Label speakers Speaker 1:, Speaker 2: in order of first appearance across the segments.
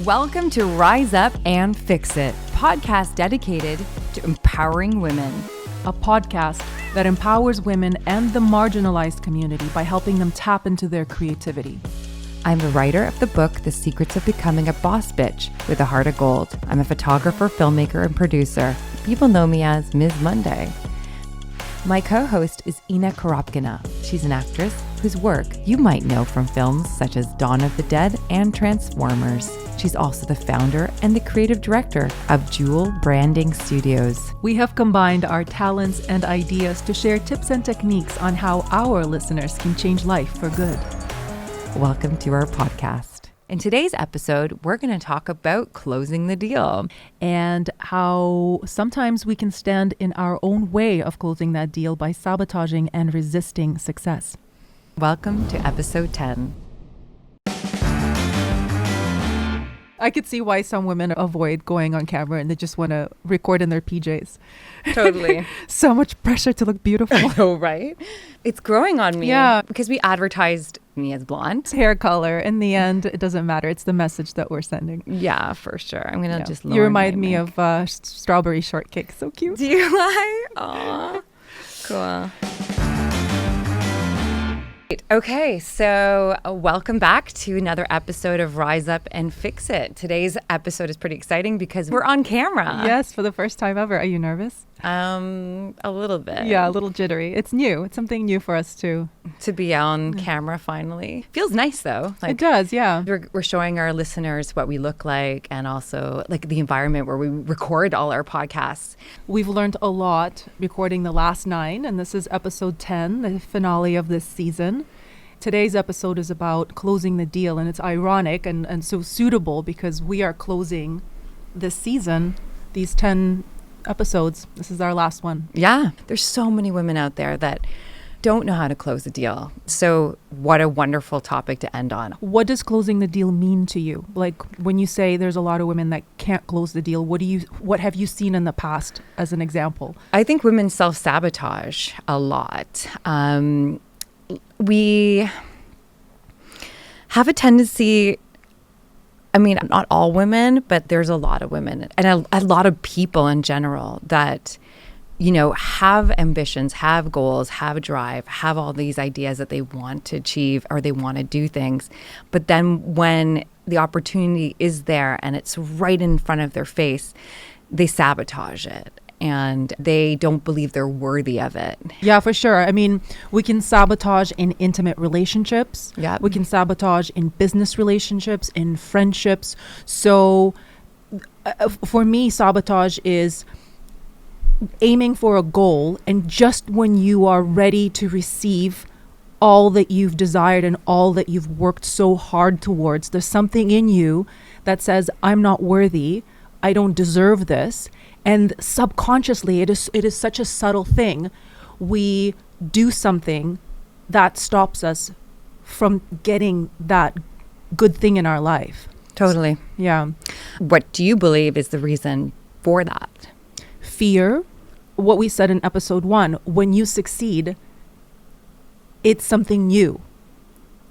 Speaker 1: Welcome to Rise Up and Fix It, podcast dedicated to empowering women.
Speaker 2: A podcast that empowers women and the marginalized community by helping them tap into their creativity.
Speaker 1: I'm the writer of the book, The Secrets of Becoming a Boss Bitch with a Heart of Gold. I'm a photographer, filmmaker, and producer. People know me as Ms. Monday. My co-host is Inna. She's an actress whose work you might know from films such as Dawn of the Dead and Transformers. She's also the founder and the creative director of Jewel Branding Studios.
Speaker 2: We have combined our talents and ideas to share tips and techniques on how our listeners can change life for good.
Speaker 1: Welcome to our podcast. In today's episode, we're going to talk about closing the deal
Speaker 2: and how sometimes we can stand in our own way of closing that deal by sabotaging and resisting success.
Speaker 1: Welcome to episode 10.
Speaker 2: I could see why some women avoid going on camera and they just want to record in their PJs.
Speaker 1: Totally.
Speaker 2: So much pressure to look beautiful.
Speaker 1: I know, right? It's growing on me.
Speaker 2: Yeah.
Speaker 1: Because we advertised me as blonde.
Speaker 2: Hair color. In the end, it doesn't matter. It's the message that we're sending.
Speaker 1: Yeah, for sure. I'm going to just lower
Speaker 2: You remind me
Speaker 1: make.
Speaker 2: of strawberry shortcake. So cute.
Speaker 1: Do you like? Aw, cool. Okay, so welcome back to another episode of Rise Up and Fix It. Today's episode is pretty exciting because we're on camera.
Speaker 2: Yes, for the first time ever. Are you nervous?
Speaker 1: A little bit.
Speaker 2: Yeah, a little jittery. It's new. It's something new for us too.
Speaker 1: To be on camera finally. Feels nice though.
Speaker 2: It does, yeah.
Speaker 1: We're showing our listeners what we look like and also like the environment where we record all our podcasts.
Speaker 2: We've learned a lot recording the last 9, and this is episode 10, the finale of this season. Today's episode is about closing the deal, and it's ironic and so suitable because we are closing this season, these 10 episodes. This is our last one.
Speaker 1: Yeah, there's so many women out there that don't know how to close a deal. So what a wonderful topic to end on.
Speaker 2: What does closing the deal mean to you? Like when you say there's a lot of women that can't close the deal, what have you seen in the past as an example?
Speaker 1: I think women self-sabotage a lot. We have a tendency, I mean, not all women, but there's a lot of women and a lot of people in general that, you know, have ambitions, have goals, have drive, have all these ideas that they want to achieve or they want to do things. But then when the opportunity is there and it's right in front of their face, they sabotage it. And they don't believe they're worthy of it.
Speaker 2: Yeah, for sure. I mean, we can sabotage in intimate relationships.
Speaker 1: Yeah.
Speaker 2: We can sabotage in business relationships, in friendships. So for me, sabotage is aiming for a goal. And just when you are ready to receive all that you've desired and all that you've worked so hard towards, there's something in you that says, I'm not worthy. I don't deserve this. And subconsciously, it is such a subtle thing. We do something that stops us from getting that good thing in our life.
Speaker 1: Totally.
Speaker 2: Yeah.
Speaker 1: What do you believe is the reason for that?
Speaker 2: Fear. What we said in episode 1, when you succeed, it's something new.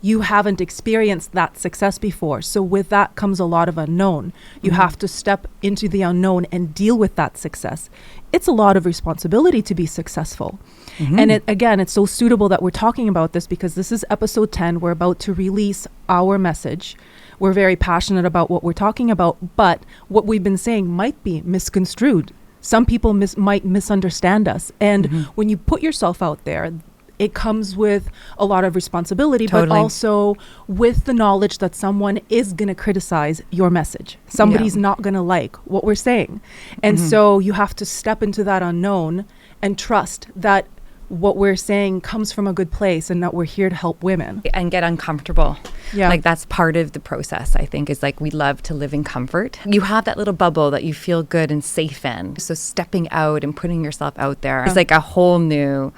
Speaker 2: You haven't experienced that success before. So with that comes a lot of unknown. You have to step into the unknown and deal with that success. It's a lot of responsibility to be successful. And it's so suitable that we're talking about this because this is episode 10. We're about to release our message. We're very passionate about what we're talking about, but what we've been saying might be misconstrued. Some people might misunderstand us. And when you put yourself out there, it comes with a lot of responsibility, but also with the knowledge that someone is going to criticize your message. Somebody's not going to like what we're saying. And so you have to step into that unknown and trust that what we're saying comes from a good place and that we're here to help women.
Speaker 1: And get uncomfortable.
Speaker 2: Yeah.
Speaker 1: Like that's part of the process, I think, is like we love to live in comfort. You have that little bubble that you feel good and safe in. So stepping out and putting yourself out there is like a whole new...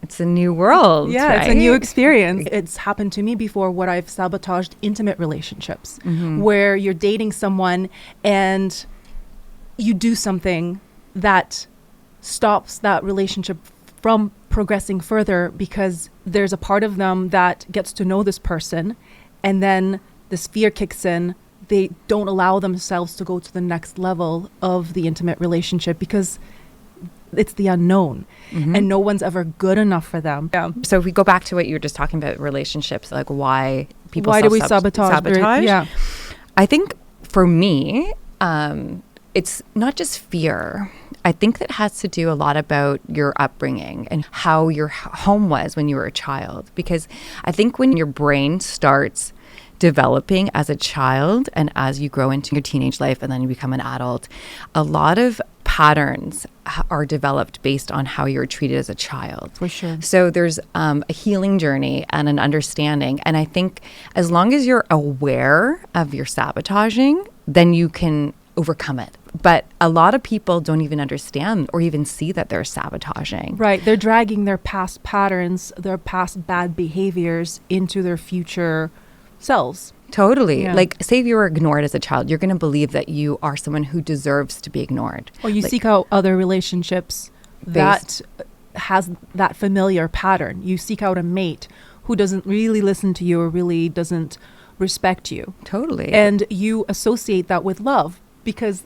Speaker 1: It's a new world.
Speaker 2: Yeah,
Speaker 1: right?
Speaker 2: It's a new experience. It's happened to me before where I've sabotaged intimate relationships where you're dating someone and you do something that stops that relationship from progressing further because there's a part of them that gets to know this person and then this fear kicks in they don't allow themselves to go to the next level of the intimate relationship because it's the unknown, and no one's ever good enough for them. Yeah.
Speaker 1: So if we go back to what you were just talking about, relationships, like why people
Speaker 2: Why do we sabotage? Yeah.
Speaker 1: I think for me, it's not just fear. I think that has to do a lot about your upbringing and how your home was when you were a child. Because I think when your brain starts developing as a child and as you grow into your teenage life and then you become an adult, a lot of patterns are developed based on how you were treated as a child.
Speaker 2: For sure.
Speaker 1: So there's a healing journey and an understanding. And I think as long as you're aware of your sabotaging, then you can overcome it. But a lot of people don't even understand or even see that they're sabotaging.
Speaker 2: Right. They're dragging their past patterns, their past bad behaviors into their future selves.
Speaker 1: Totally.
Speaker 2: Yeah.
Speaker 1: Like, say if you were ignored as a child, you're going to believe that you are someone who deserves to be ignored.
Speaker 2: Or you seek out other relationships that has that familiar pattern. You seek out a mate who doesn't really listen to you or really doesn't respect you.
Speaker 1: Totally.
Speaker 2: And you associate that with love because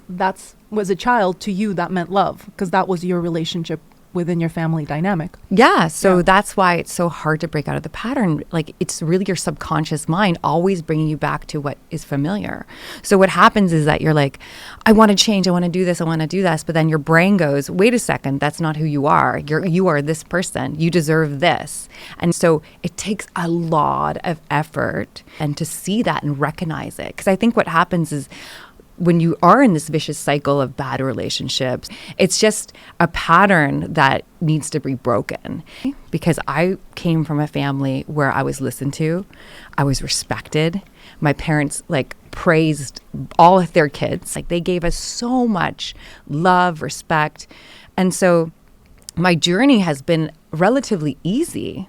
Speaker 2: was a child to you that meant love because that was your relationship within your family dynamic.
Speaker 1: Yeah. So that's why it's so hard to break out of the pattern. Like, it's really your subconscious mind always bringing you back to what is familiar. So what happens is that you're like, I want to change. I want to do this. I want to do this. But then your brain goes, wait a second, that's not who you are. You are this person. You deserve this. And so it takes a lot of effort and to see that and recognize it. Because I think what happens is, when you are in this vicious cycle of bad relationships, it's just a pattern that needs to be broken. Because I came from a family where I was listened to, I was respected. My parents praised all of their kids. They gave us so much love, respect. And so my journey has been relatively easy.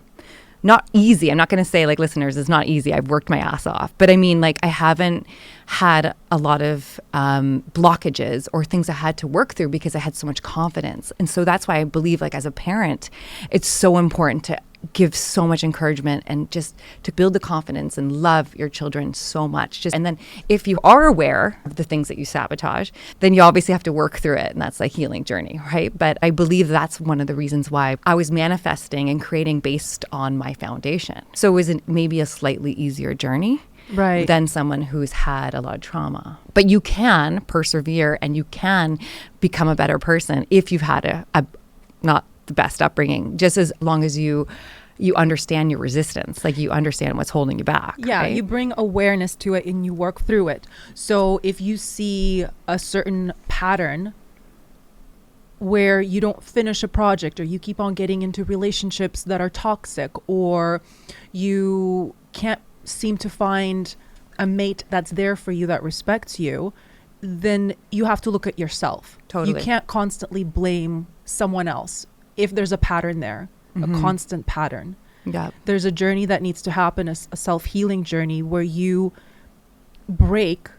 Speaker 1: Not easy. I'm not going to say, listeners, it's not easy. I've worked my ass off. But I mean, I haven't had a lot of blockages or things I had to work through because I had so much confidence. And so that's why I believe, as a parent, it's so important to give so much encouragement and just to build the confidence and love your children so much. And then if you are aware of the things that you sabotage, then you obviously have to work through it. And that's a healing journey, right? But I believe that's one of the reasons why I was manifesting and creating based on my foundation. So it was maybe a slightly easier journey.
Speaker 2: Right.
Speaker 1: Than someone who's had a lot of trauma. But you can persevere and you can become a better person if you've had a not the best upbringing, just as long as you understand your resistance, you understand what's holding you back.
Speaker 2: Yeah,
Speaker 1: right?
Speaker 2: You bring awareness to it and you work through it. So if you see a certain pattern where you don't finish a project or you keep on getting into relationships that are toxic or you can't seem to find a mate that's there for you that respects you, then you have to look at yourself.
Speaker 1: Totally.
Speaker 2: You can't constantly blame someone else if there's a pattern there, a constant pattern.
Speaker 1: Yeah.
Speaker 2: There's a journey that needs to happen, a self-healing journey where you break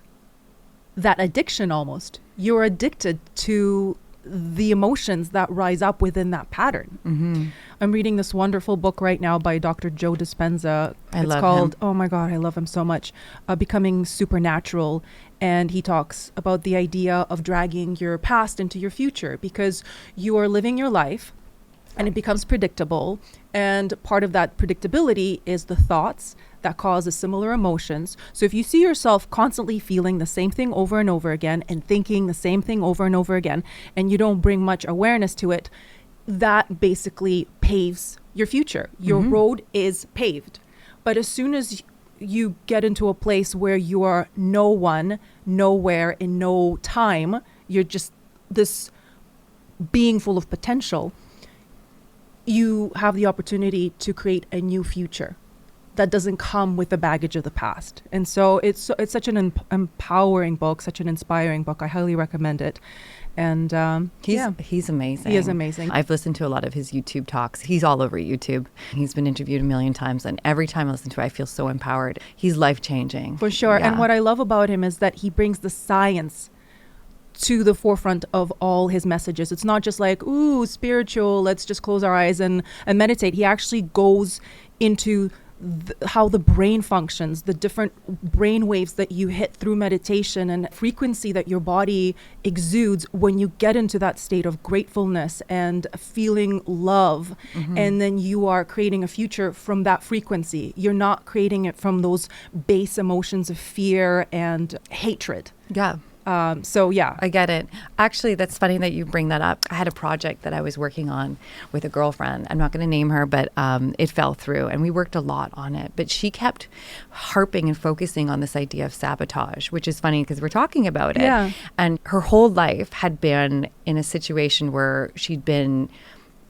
Speaker 2: that addiction almost. You're addicted to the emotions that rise up within that pattern.
Speaker 1: Mm-hmm.
Speaker 2: I'm reading this wonderful book right now by Dr. Joe Dispenza.
Speaker 1: It's
Speaker 2: called,
Speaker 1: him.
Speaker 2: oh my God, I love him so much, Becoming Supernatural. And he talks about the idea of dragging your past into your future because you are living your life and it becomes predictable. And part of that predictability is the thoughts that cause the similar emotions. So if you see yourself constantly feeling the same thing over and over again and thinking the same thing over and over again, and you don't bring much awareness to it, that basically paves your future. Your road is paved. But as soon as you get into a place where you are no one, nowhere, in no time, you're just this being full of potential, you have the opportunity to create a new future that doesn't come with the baggage of the past. And so it's such an empowering book, such an inspiring book. I highly recommend it. And
Speaker 1: he's amazing.
Speaker 2: He is amazing.
Speaker 1: I've listened to a lot of his YouTube talks. He's all over YouTube. He's been interviewed a million times, and every time I listen to it, I feel so empowered. He's life-changing.
Speaker 2: For sure.
Speaker 1: Yeah.
Speaker 2: And what I love about him is that he brings the science to the forefront of all his messages. It's not just ooh, spiritual, let's just close our eyes and meditate. He actually goes into how the brain functions, the different brain waves that you hit through meditation and frequency that your body exudes when you get into that state of gratefulness and feeling love. And then you are creating a future from that frequency. You're not creating it from those base emotions of fear and hatred.
Speaker 1: Yeah.
Speaker 2: So yeah,
Speaker 1: I get it. Actually, that's funny that you bring that up. I had a project that I was working on with a girlfriend. I'm not going to name her, but it fell through and we worked a lot on it. But she kept harping and focusing on this idea of sabotage, which is funny because we're talking about it.
Speaker 2: Yeah.
Speaker 1: And her whole life had been in a situation where she'd been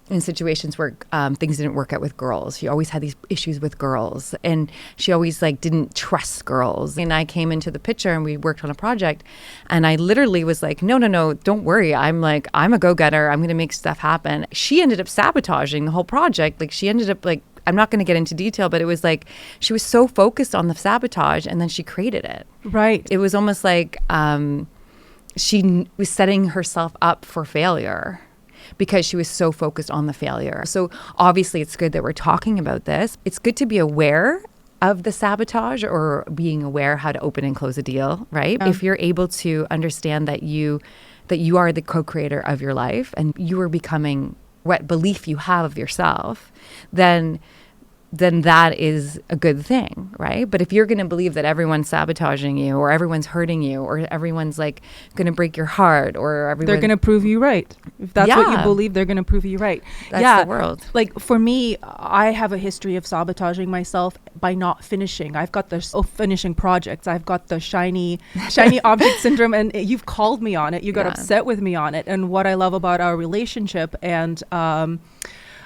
Speaker 1: in situations where things didn't work out with girls. She always had these issues with girls and she always like didn't trust girls. And I came into the picture and we worked on a project and I literally was like, no, don't worry. I'm a go-getter. I'm going to make stuff happen. She ended up sabotaging the whole project. Like she ended up like, I'm not going to get into detail, but it was like she was so focused on the sabotage and then she created it.
Speaker 2: right.
Speaker 1: It was almost like she was setting herself up for failure because she was so focused on the failure. So obviously it's good that we're talking about this. It's good to be aware of the sabotage or being aware how to open and close a deal, right?
Speaker 2: Yeah.
Speaker 1: If you're able to understand that you are the co-creator of your life and you are becoming what belief you have of yourself, then that is a good thing, right? But if you're going to believe that everyone's sabotaging you or everyone's hurting you or everyone's like going to break your heart or everyone...
Speaker 2: They're going to prove you right. If that's what you
Speaker 1: Yeah.
Speaker 2: believe, they're going to prove you right.
Speaker 1: That's the world.
Speaker 2: Like for me, I have a history of sabotaging myself by not finishing. I've got this finishing projects. I've got the shiny object syndrome, and you've called me on it. You got upset with me on it. And what I love about our relationship and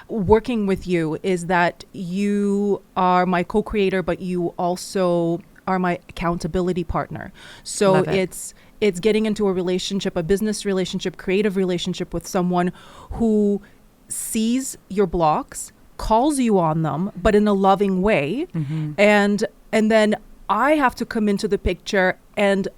Speaker 2: working with you is that you are my co-creator, but you also are my accountability partner. So
Speaker 1: Love it.
Speaker 2: it's getting into a relationship, a business relationship, creative relationship with someone who sees your blocks, calls you on them, but in a loving way. And then I have to come into the picture and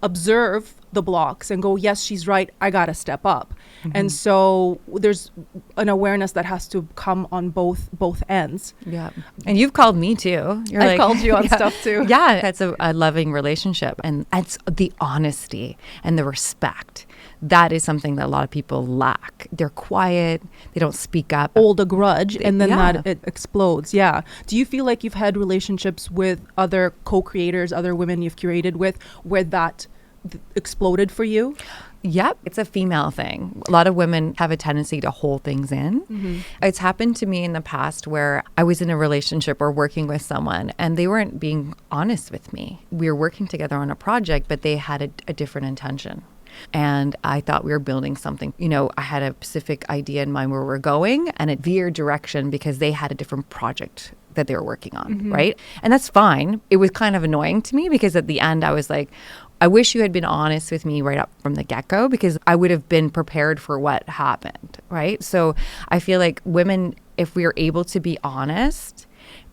Speaker 2: observe the blocks and go, yes, she's right. I got to step up. And so there's an awareness that has to come on both ends.
Speaker 1: Yeah. And you've called me too.
Speaker 2: I've called you on stuff too.
Speaker 1: Yeah. That's a loving relationship. And it's the honesty and the respect. That is something that a lot of people lack. They're quiet. They don't speak up.
Speaker 2: Hold a grudge and then
Speaker 1: Yeah.
Speaker 2: that it explodes. Yeah. Do you feel like you've had relationships with other co-creators, other women you've curated with, where that exploded for you?
Speaker 1: Yep. It's a female thing. A lot of women have a tendency to hold things in. It's happened to me in the past where I was in a relationship or working with someone and they weren't being honest with me. We were working together on a project, but they had a different intention. And I thought we were building something. You know, I had a specific idea in mind where we're going and it veered direction because they had a different project that they were working on, right? And that's fine. It was kind of annoying to me because at the end I was like, I wish you had been honest with me right up from the get-go because I would have been prepared for what happened, right? So I feel like women, if we are able to be honest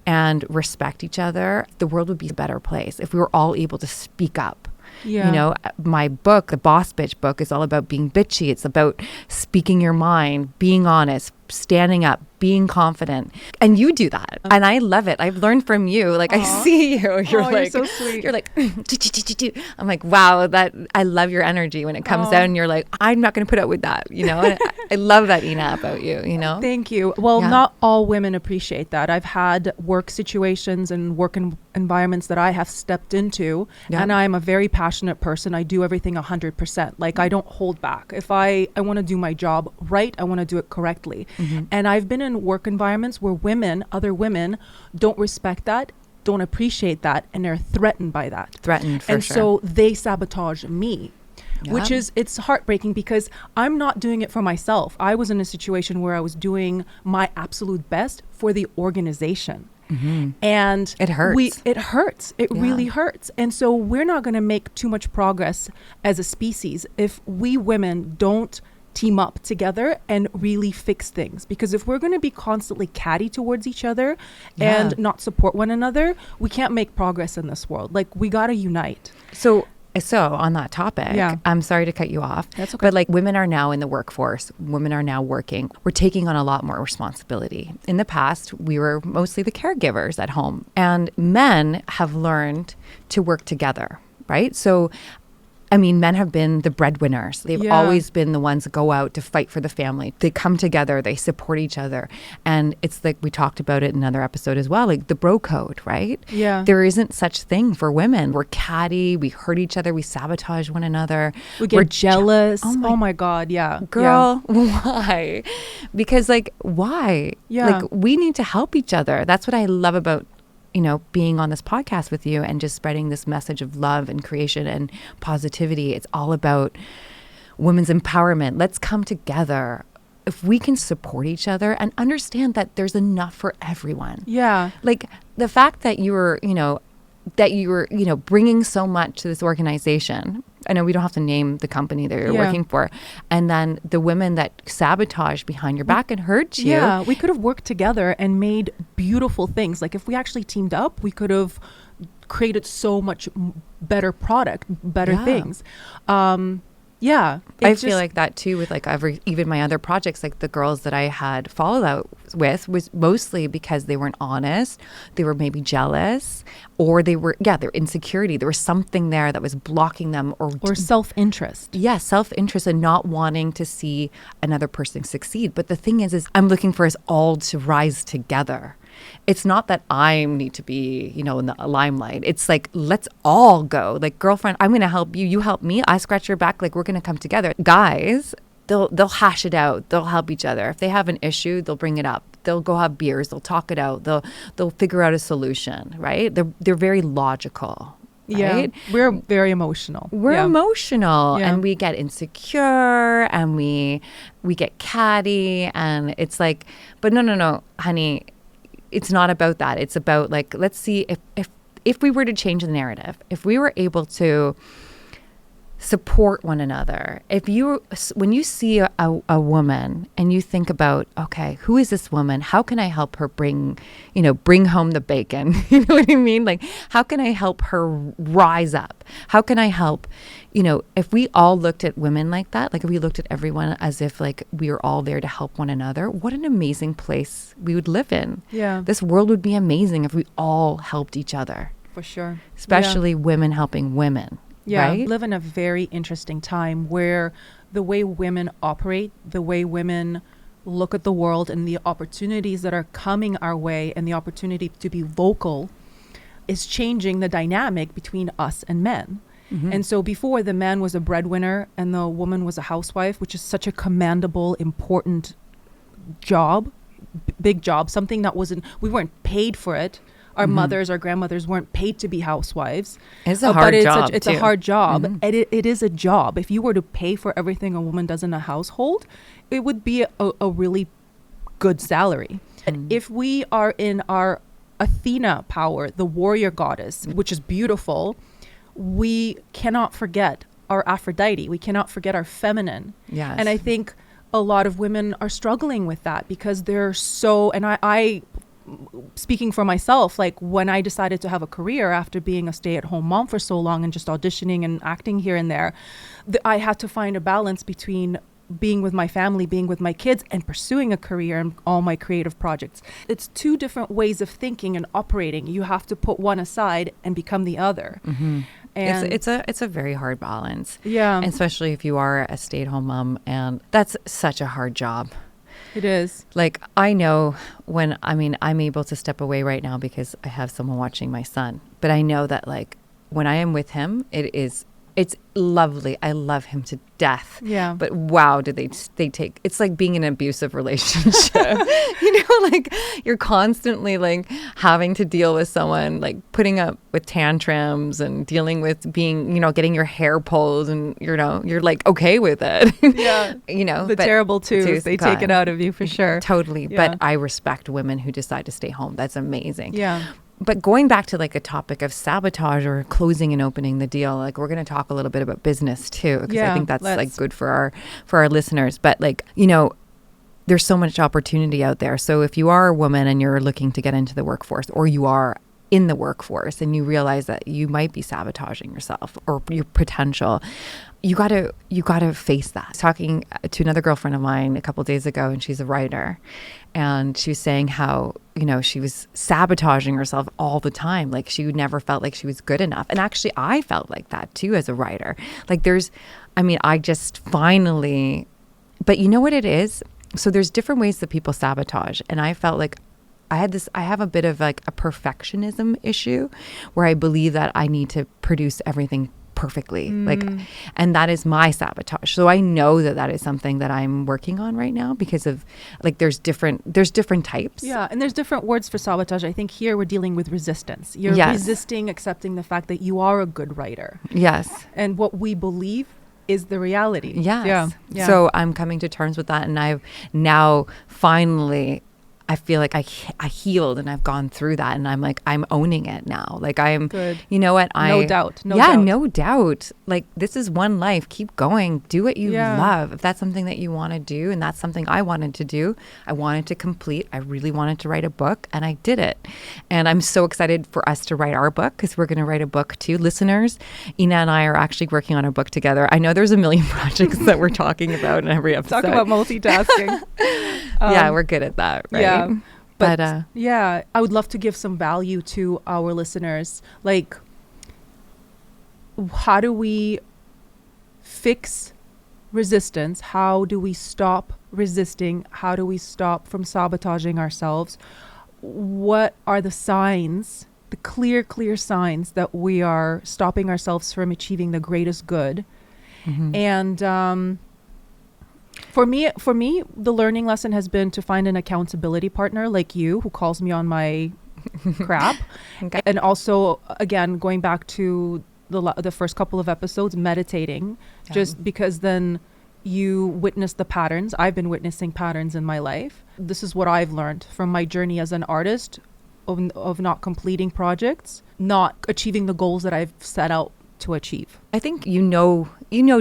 Speaker 1: and respect each other, the world would be a better place if we were all able to speak up.
Speaker 2: Yeah.
Speaker 1: You know, my book, the Boss Bitch book, is all about being bitchy. It's about speaking your mind, being honest, standing up, being confident. And you do that. And I love it. I've learned from you. Like, I see you. You're like,
Speaker 2: you're so sweet.
Speaker 1: You're like, I'm like, wow, that I love your energy when it comes out and you're like, I'm not going to put up with that. You know, and I love that, Inna, about you, you know?
Speaker 2: Thank you. Well,
Speaker 1: Yeah.
Speaker 2: not all women appreciate that. I've had work situations and work environments that I have stepped into,
Speaker 1: Yeah.
Speaker 2: and I'm a very passionate person. I do everything 100%. Like, I don't hold back. If I want to do my job right, I want to do it correctly. And I've been in work environments where other women don't respect that, don't appreciate that, and they're threatened by that.
Speaker 1: Threatened, for
Speaker 2: and
Speaker 1: sure.
Speaker 2: so they sabotage me.
Speaker 1: Yeah.
Speaker 2: Which is, it's heartbreaking because I'm not doing it for myself. I was in a situation where I was doing my absolute best for the organization. And
Speaker 1: It hurts.
Speaker 2: It hurts. It
Speaker 1: Yeah.
Speaker 2: really hurts. And so we're not going to make too much progress as a species if we women don't team up together and really fix things. Because if we're going to be constantly catty towards each other and
Speaker 1: Yeah.
Speaker 2: not support one another, we can't make progress in this world. Like, we got to unite.
Speaker 1: So So on that topic,
Speaker 2: Yeah.
Speaker 1: I'm sorry to cut you off.
Speaker 2: That's okay.
Speaker 1: But like women are now in the workforce. Women are now working. We're taking on a lot more responsibility. In the past, we were mostly the caregivers at home. And men have learned to work together, right? So I mean, men have been the breadwinners. They've
Speaker 2: Yeah.
Speaker 1: always been the ones that go out to fight for the family. They come together, they support each other. And it's like we talked about it in another episode as well, like the bro code, right?
Speaker 2: Yeah.
Speaker 1: There isn't such thing for women. We're catty, we hurt each other, we sabotage one another.
Speaker 2: We get
Speaker 1: We're
Speaker 2: jealous.
Speaker 1: Oh my
Speaker 2: God. Yeah.
Speaker 1: girl, why? Because like, why?
Speaker 2: Yeah.
Speaker 1: Like we need to help each other. That's what I love about, you know, being on this podcast with you and just spreading this message of love and creation and positivity. It's all about women's empowerment. Let's come together. If we can support each other and understand that there's enough for everyone.
Speaker 2: Yeah.
Speaker 1: Like the fact that you were, bringing so much to this organization. I know we don't have to name the company that you're
Speaker 2: Yeah.
Speaker 1: working for. And then the women that sabotage behind your back and hurt you.
Speaker 2: Yeah, we could have worked together and made beautiful things. Like if we actually teamed up, we could have created so much better product, better
Speaker 1: Yeah.
Speaker 2: things. Yeah,
Speaker 1: I feel like that too with like even my other projects, like the girls that I had fallout with was mostly because they weren't honest. They were maybe jealous or their insecurity. There was something there that was blocking them
Speaker 2: or self-interest.
Speaker 1: Yeah, self-interest and not wanting to see another person succeed. But the thing is I'm looking for us all to rise together. It's not that I need to be, in the limelight. It's like, let's all go. Like, girlfriend, I'm going to help you. You help me. I scratch your back. Like, we're going to come together. Guys, they'll hash it out. They'll help each other. If they have an issue, they'll bring it up. They'll go have beers. They'll talk it out. They'll figure out a solution, right? They're very logical. Right?
Speaker 2: Yeah, we're very emotional.
Speaker 1: We're emotional
Speaker 2: Yeah.
Speaker 1: and we get insecure and we get catty and it's like, but no, honey. It's not about that. It's about like, let's see if we were to change the narrative, if we were able to support one another. When you see a woman and you think about, okay, who is this woman? How can I help her bring home the bacon? You know what I mean? Like, how can I help her rise up? How can I help, if we all looked at women like that, like if we looked at everyone as if like we were all there to help one another, what an amazing place we would live in.
Speaker 2: Yeah.
Speaker 1: This world would be amazing if we all helped each other.
Speaker 2: For sure.
Speaker 1: Especially women helping women.
Speaker 2: Yeah,
Speaker 1: right?
Speaker 2: we live in a very interesting time where the way women operate, the way women look at the world and the opportunities that are coming our way and the opportunity to be vocal is changing the dynamic between us and men. Mm-hmm. And so before, the man was a breadwinner and the woman was a housewife, which is such a commendable, important job, big job, something that we weren't paid for it. Our mothers, our grandmothers weren't paid to be housewives.
Speaker 1: It's a hard job.
Speaker 2: It's a hard job. And it is a job. If you were to pay for everything a woman does in a household, it would be a really good salary. And if we are in our Athena power, the warrior goddess, which is beautiful, we cannot forget our Aphrodite. We cannot forget our feminine.
Speaker 1: Yes.
Speaker 2: And I think a lot of women are struggling with that because they're so, and I speaking for myself, like when I decided to have a career after being a stay-at-home mom for so long and just auditioning and acting here and there, I had to find a balance between being with my family, being with my kids, and pursuing a career and all my creative projects. It's two different ways of thinking and operating. You have to put one aside and become the other.
Speaker 1: Mm-hmm.
Speaker 2: And
Speaker 1: it's a very hard balance.
Speaker 2: Yeah.
Speaker 1: And especially if you are a stay-at-home mom, and that's such a hard job.
Speaker 2: It is.
Speaker 1: Like, I know I'm able to step away right now because I have someone watching my son. But I know that, like, when I am with him, it's lovely. I love him to death.
Speaker 2: Yeah.
Speaker 1: But wow, they take, it's like being in an abusive relationship. Like you're constantly like having to deal with someone, like putting up with tantrums and dealing with being, getting your hair pulled and, you're like okay with it.
Speaker 2: Yeah. The
Speaker 1: but
Speaker 2: terrible twos, they take it out of you for sure.
Speaker 1: Totally.
Speaker 2: Yeah.
Speaker 1: But I respect women who decide to stay home. That's amazing.
Speaker 2: Yeah.
Speaker 1: But going back to like a topic of sabotage or closing and opening the deal, like we're going to talk a little bit about business too, because I think that's like good for our listeners. But like, there's so much opportunity out there. So if you are a woman and you're looking to get into the workforce, or you are in the workforce and you realize that you might be sabotaging yourself or your potential, you gotta face that. I was talking to another girlfriend of mine a couple of days ago, and she's a writer, and she was saying how, you know, she was sabotaging herself all the time. Like she never felt like she was good enough. And actually I felt like that too as a writer. Like I just finally, but you know what it is? So there's different ways that people sabotage. And I felt like I have a bit of like a perfectionism issue where I believe that I need to produce everything perfectly. And that is my sabotage. So I know that is something that I'm working on right now because of like, there's different types.
Speaker 2: Yeah. And there's different words for sabotage. I think here we're dealing with resistance. You're resisting accepting the fact that you are a good writer.
Speaker 1: Yes.
Speaker 2: And what we believe is the reality.
Speaker 1: Yes. Yeah. So I'm coming to terms with that. And I've now finally, I feel like I healed and I've gone through that, and I'm owning it now. Like I'm good. You know what?
Speaker 2: No doubt.
Speaker 1: No doubt. Like this is one life. Keep going. Do what you love. If that's something that you want to do, and that's something I wanted to do, I wanted to complete. I really wanted to write a book, and I did it. And I'm so excited for us to write our book because we're going to write a book too. Listeners, Inna and I are actually working on a book together. I know there's a million projects that we're talking about in every episode.
Speaker 2: Talk about multitasking.
Speaker 1: Yeah, we're good at that, right?
Speaker 2: Yeah. But I would love to give some value to our listeners. Like, how do we fix resistance? How do we stop resisting? How do we stop from sabotaging ourselves? What are the signs, the clear signs that we are stopping ourselves from achieving the greatest good? Mm-hmm. And for me, the learning lesson has been to find an accountability partner like you who calls me on my crap. Okay. And also, again, going back to the first couple of episodes, meditating, just because then you witness the patterns. I've been witnessing patterns in my life. This is what I've learned from my journey as an artist of not completing projects, not achieving the goals that I've set out to achieve.
Speaker 1: I think you know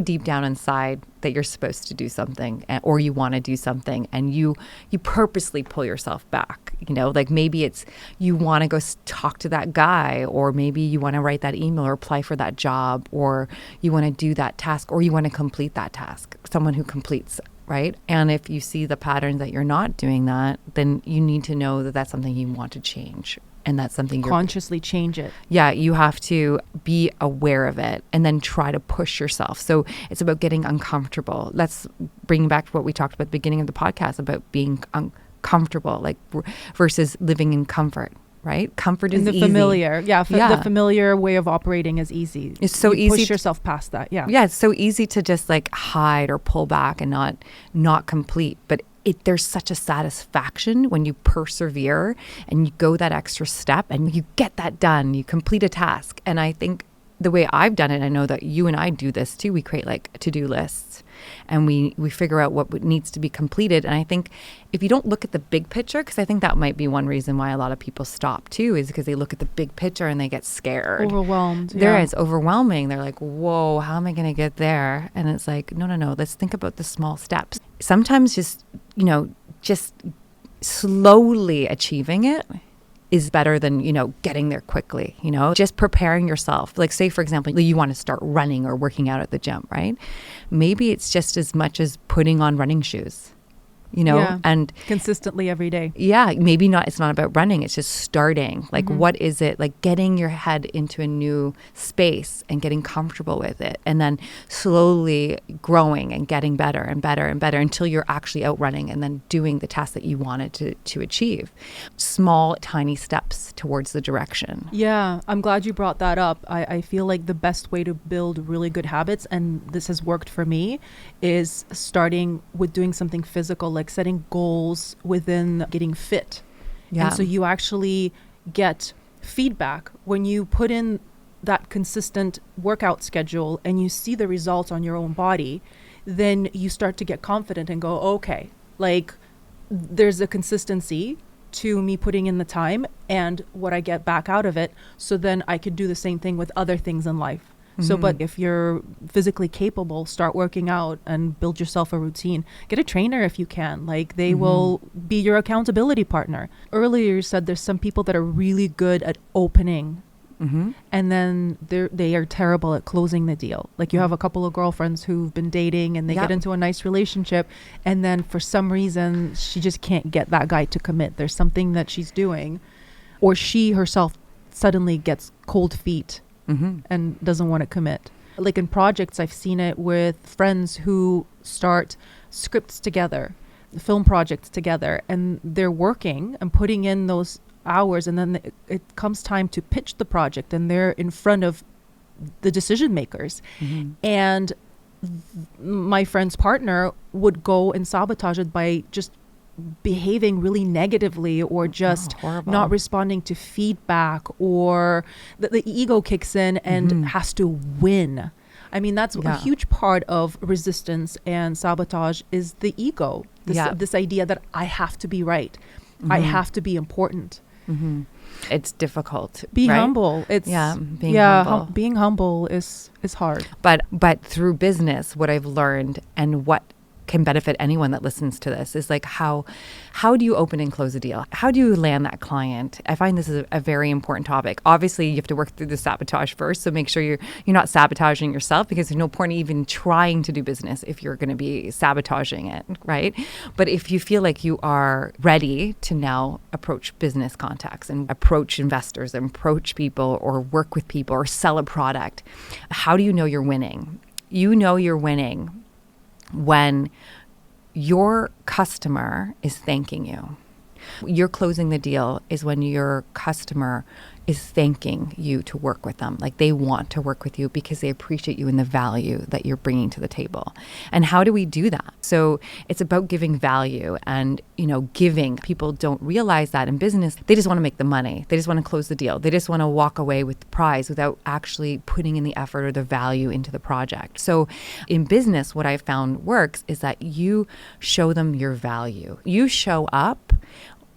Speaker 1: deep down inside that you're supposed to do something, or you want to do something, and you purposely pull yourself back. You know, like maybe it's you want to go talk to that guy, or maybe you want to write that email or apply for that job, or you want to do that task, or you want to complete that task. Someone who completes, right? And if you see the pattern that you're not doing that, then you need to know that that's something you want to change. And that's something you're
Speaker 2: consciously change it.
Speaker 1: Yeah, you have to be aware of it and then try to push yourself. So it's about getting uncomfortable. Let's bring back to what we talked about at the beginning of the podcast about being uncomfortable, like versus living in comfort, right? Comfort is
Speaker 2: the
Speaker 1: easy.
Speaker 2: Familiar. The familiar way of operating is easy.
Speaker 1: It's so easy.
Speaker 2: Push yourself past that. Yeah.
Speaker 1: Yeah, it's so easy to just like hide or pull back and not complete. But there's such a satisfaction when you persevere and you go that extra step and you get that done, you complete a task. And I think the way I've done it, I know that you and I do this too. We create like to-do lists and we figure out what needs to be completed. And I think if you don't look at the big picture, because I think that might be one reason why a lot of people stop too, is because they look at the big picture and they get scared.
Speaker 2: Overwhelmed.
Speaker 1: It's overwhelming. They're like, whoa, how am I going to get there? And it's like, no, let's think about the small steps. Sometimes just slowly achieving it is better than, getting there quickly, just preparing yourself. Like say, for example, you want to start running or working out at the gym, right? Maybe it's just as much as putting on running shoes. And
Speaker 2: consistently every day.
Speaker 1: Yeah, maybe not. It's not about running. It's just starting. Like, what is it? Like getting your head into a new space and getting comfortable with it, and then slowly growing and getting better and better and better until you're actually out running and then doing the task that you wanted to achieve. Small, tiny steps towards the direction.
Speaker 2: Yeah, I'm glad you brought that up. I feel like the best way to build really good habits, and this has worked for me, is starting with doing something physical, like setting goals within getting fit. Yeah. And so you actually get feedback when you put in that consistent workout schedule and you see the results on your own body, then you start to get confident and go, okay, like there's a consistency to me putting in the time and what I get back out of it. So then I could do the same thing with other things in life. So, but if you're physically capable, start working out and build yourself a routine. Get a trainer if you can. Like, they will be your accountability partner. Earlier, you said there's some people that are really good at opening, and then they are terrible at closing the deal. Like, you have a couple of girlfriends who've been dating and they get into a nice relationship, and then for some reason, she just can't get that guy to commit. There's something that she's doing, or she herself suddenly gets cold feet and doesn't want to commit. Like in projects, I've seen it with friends who start scripts together, film projects together, and they're working and putting in those hours, and then it comes time to pitch the project, and they're in front of the decision makers. And my friend's partner would go and sabotage it by just behaving really negatively, or just not responding to feedback, or the ego kicks in and has to win. I mean, that's a huge part of resistance and sabotage is the ego. This idea that I have to be right. I have to be important.
Speaker 1: It's difficult.
Speaker 2: Be
Speaker 1: right?
Speaker 2: humble. It's
Speaker 1: being humble.
Speaker 2: Being humble is hard.
Speaker 1: But through business, what I've learned and what can benefit anyone that listens to this is like how do you open and close a deal? How do you land that client? I find this is a very important topic. Obviously, you have to work through the sabotage first, so make sure you're not sabotaging yourself, because there's no point even trying to do business if you're going to be sabotaging it, right? But if you feel like you are ready to now approach business contacts and approach investors and approach people or work with people or sell a product, how do you know you're winning? You know you're winning when your customer is thanking you. You're closing the deal is when your customer is thanking you to work with them. Like, they want to work with you because they appreciate you and the value that you're bringing to the table. And how do we do that? So it's about giving value and, giving. People don't realize that in business. They just want to make the money. They just want to close the deal. They just want to walk away with the prize without actually putting in the effort or the value into the project. So in business, what I found works is that you show them your value. You show up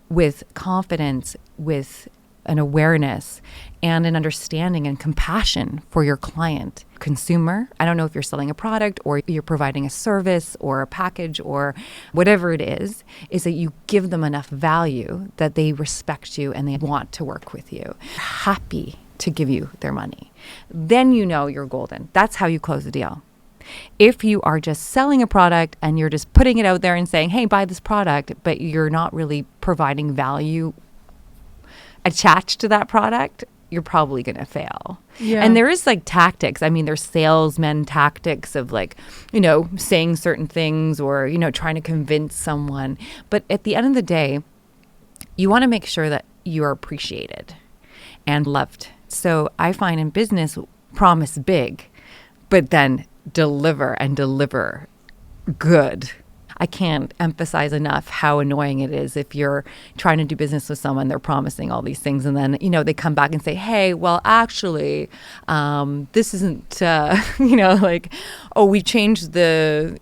Speaker 1: with confidence, with an awareness and an understanding and compassion for your client, consumer. I don't know if you're selling a product or you're providing a service or a package or whatever it is that you give them enough value that they respect you and they want to work with you, happy to give you their money. Then you're golden. That's how you close the deal. If you are just selling a product and you're just putting it out there and saying, hey, buy this product, but you're not really providing value attached to that product, you're probably going to fail. Yeah. And there is like tactics. I mean, there's salesman tactics of like, saying certain things or, trying to convince someone. But at the end of the day, you want to make sure that you are appreciated and loved. So I find in business, promise big, but then deliver and deliver good. I can't emphasize enough how annoying it is if you're trying to do business with someone, they're promising all these things, and then, they come back and say, hey, well, actually, this isn't, like, oh, we changed the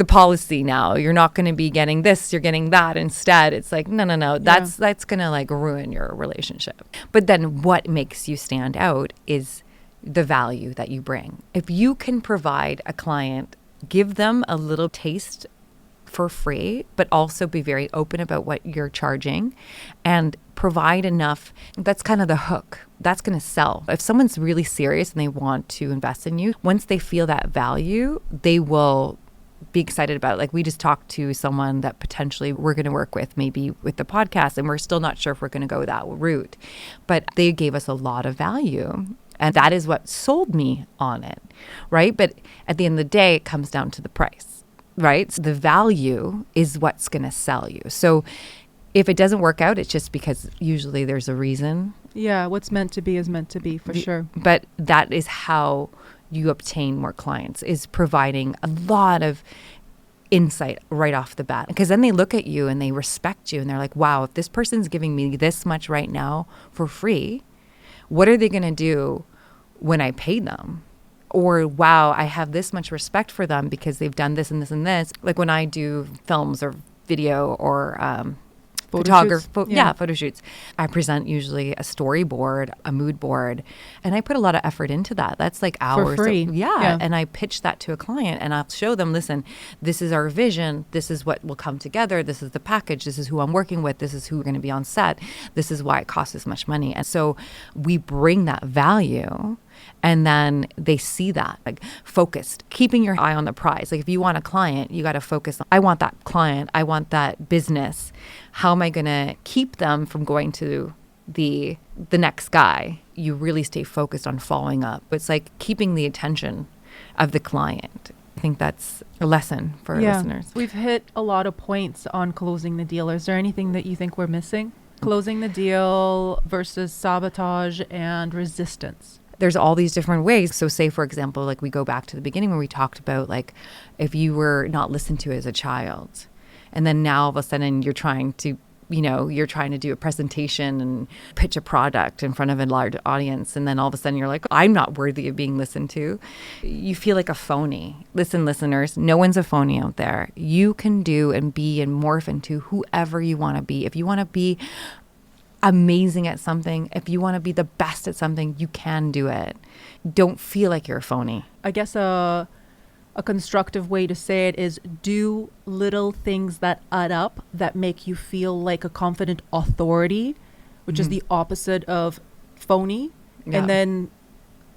Speaker 1: policy now. You're not going to be getting this, you're getting that instead. It's like, no, that's going to like ruin your relationship. But then what makes you stand out is the value that you bring. If you can provide a client, give them a little taste for free, but also be very open about what you're charging and provide enough. That's kind of the hook. That's going to sell. If someone's really serious and they want to invest in you, once they feel that value, they will be excited about it. Like, we just talked to someone that potentially we're going to work with, maybe with the podcast, and we're still not sure if we're going to go that route. But they gave us a lot of value. And that is what sold me on it, right? But at the end of the day, it comes down to the price, right? So the value is what's going to sell you. So if it doesn't work out, it's just because usually there's a reason.
Speaker 2: Yeah, what's meant to be is meant to be, for sure.
Speaker 1: But that is how you obtain more clients, is providing a lot of insight right off the bat. Because then they look at you and they respect you and they're like, wow, if this person's giving me this much right now for free, what are they going to do when I pay them? Or, wow, I have this much respect for them because they've done this and this and this. Like when I do films or video or photo shoots. I present usually a storyboard, a mood board, and I put a lot of effort into that. That's like hours.
Speaker 2: For free.
Speaker 1: Yeah. And I pitch that to a client and I'll show them, listen, this is our vision. This is what will come together. This is the package. This is who I'm working with. This is who we're going to be on set. This is why it costs this much money. And so we bring that value. And then they see that, like, focused, keeping your eye on the prize. Like, if you want a client, you got to focus on, I want that client. I want that business. How am I going to keep them from going to the next guy? You really stay focused on following up. It's like keeping the attention of the client. I think that's a lesson for our listeners.
Speaker 2: We've hit a lot of points on closing the deal. Is there anything that you think we're missing? Closing the deal versus sabotage and resistance.
Speaker 1: There's all these different ways. So say, for example, like we go back to the beginning where we talked about, like, if you were not listened to as a child and then now all of a sudden you're trying to do a presentation and pitch a product in front of a large audience. And then all of a sudden you're like, I'm not worthy of being listened to. You feel like a phony. Listen, listeners, no one's a phony out there. You can do and be and morph into whoever you want to be. If you want to be amazing at something, if you want to be the best at something, you can do it. Don't feel like you're a phony.
Speaker 2: I guess a constructive way to say it is do little things that add up that make you feel like a confident authority, which is the opposite of phony.
Speaker 1: Yeah.
Speaker 2: And then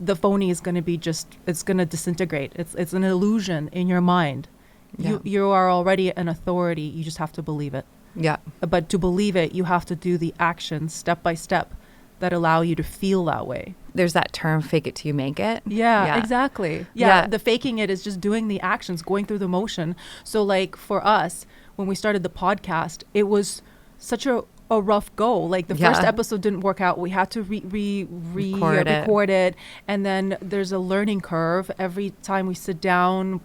Speaker 2: the phony is going to be it's going to disintegrate. It's an illusion in your mind.
Speaker 1: Yeah.
Speaker 2: You are already an authority. You just have to believe it.
Speaker 1: Yeah.
Speaker 2: But to believe it, you have to do the actions step by step that allow you to feel that way.
Speaker 1: There's that term, fake it till you make it.
Speaker 2: Yeah, exactly. Yeah, the faking it is just doing the actions, going through the motion. So like for us, when we started the podcast, it was such a rough go. Like the first episode didn't work out. We had to record it. And then there's a learning curve. Every time we sit down,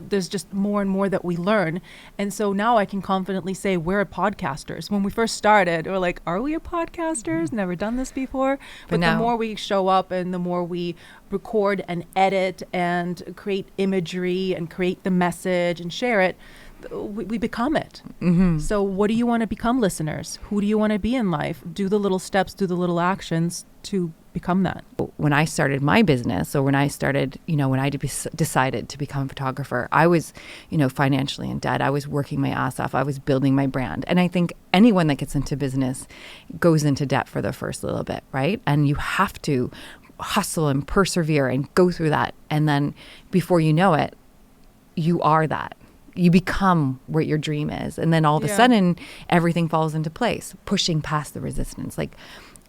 Speaker 2: there's just more and more that we learn. And so now I can confidently say we're podcasters. When we first started, we're like, are we a podcasters? Never done this before. But the more we show up and the more we record and edit and create imagery and create the message and share it, we become it. Mm-hmm. So what do you want to become, listeners? Who do you want to be in life? Do the little steps, do the little actions to become that.
Speaker 1: When I started my business, or when I started, when I decided to become a photographer, I was, financially in debt. I was working my ass off. I was building my brand. And I think anyone that gets into business goes into debt for the first little bit, right? And you have to hustle and persevere and go through that. And then before you know it, you are that. You become what your dream is. And then all of a sudden, everything falls into place, pushing past the resistance. Like,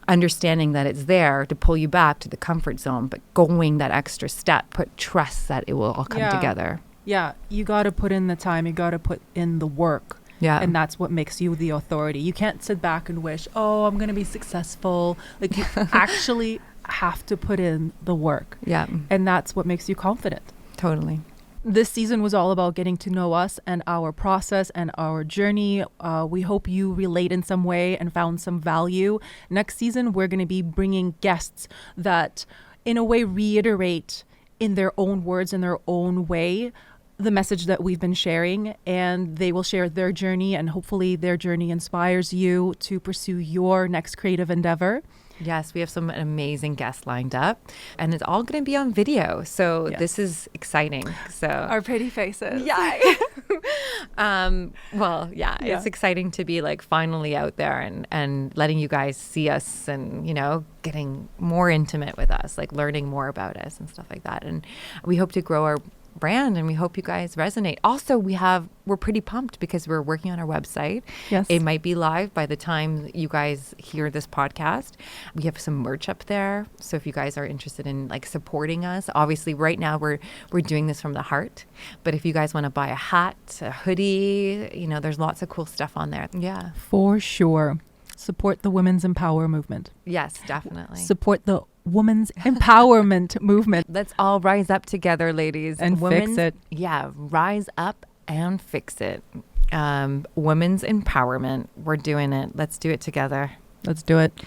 Speaker 1: understanding that it's there to pull you back to the comfort zone, but going that extra step, put trust that it will all come together.
Speaker 2: Yeah, you got to put in the time. You got to put in the work. Yeah. And that's what makes you the authority. You can't sit back and wish, oh, I'm going to be successful. Like, you actually have to put in the work. Yeah. And that's what makes you confident.
Speaker 1: Totally.
Speaker 2: This season was all about getting to know us and our process and our journey. We hope you relate in some way and found some value. Next season, we're going to be bringing guests that, in a way, reiterate in their own words, in their own way, the message that we've been sharing. And they will share their journey, and hopefully their journey inspires you to pursue your next creative endeavor.
Speaker 1: Yes, we have some amazing guests lined up, and it's all going to be on video. So this is exciting. So
Speaker 2: our pretty faces.
Speaker 1: Yeah. It's exciting to be like finally out there and letting you guys see us and, getting more intimate with us, like learning more about us and stuff like that. And we hope to grow our brand, and we hope you guys resonate. Also, we're pretty pumped because we're working on our website. Yes. It might be live by the time you guys hear this podcast. We have some merch up there. So if you guys are interested in like supporting us, obviously right now we're doing this from the heart. But if you guys want to buy a hat, a hoodie, there's lots of cool stuff on there. Yeah.
Speaker 2: For sure. Support the women's empower movement.
Speaker 1: Yes, definitely.
Speaker 2: Support the women's empowerment movement.
Speaker 1: Let's all rise up together, ladies.
Speaker 2: And fix it.
Speaker 1: Yeah, rise up and fix it. Women's empowerment. We're doing it. Let's do it together.
Speaker 2: Let's do it.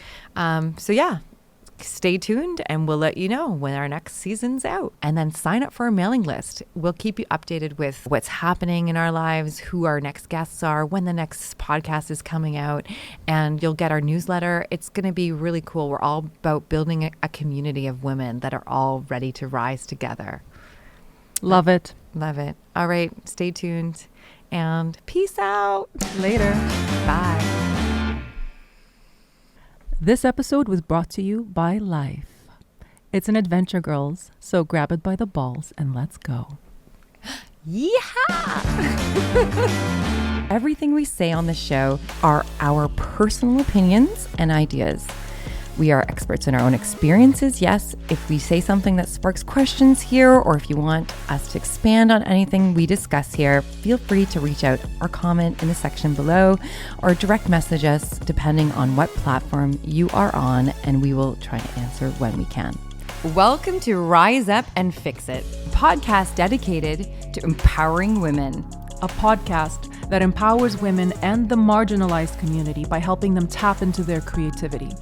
Speaker 1: stay tuned and we'll let you know when our next season's out. And then sign up for our mailing list. We'll keep you updated with what's happening in our lives, who our next guests are, when the next podcast is coming out, and you'll get our newsletter. It's going to be really cool. We're all about building a community of women that are all ready to rise together.
Speaker 2: Love it.
Speaker 1: Love it. All right, stay tuned and peace out.
Speaker 2: Later.
Speaker 1: Bye.
Speaker 2: This episode was brought to you by Life. It's an adventure, girls, so grab it by the balls and let's go.
Speaker 1: Yeehaw! Everything we say on the show are our personal opinions and ideas. We are experts in our own experiences, yes. If we say something that sparks questions here, or if you want us to expand on anything we discuss here, feel free to reach out or comment in the section below, or direct message us depending on what platform you are on, and we will try to answer when we can. Welcome to Rise Up and Fix It, a podcast dedicated to empowering women.
Speaker 2: A podcast that empowers women and the marginalized community by helping them tap into their creativity.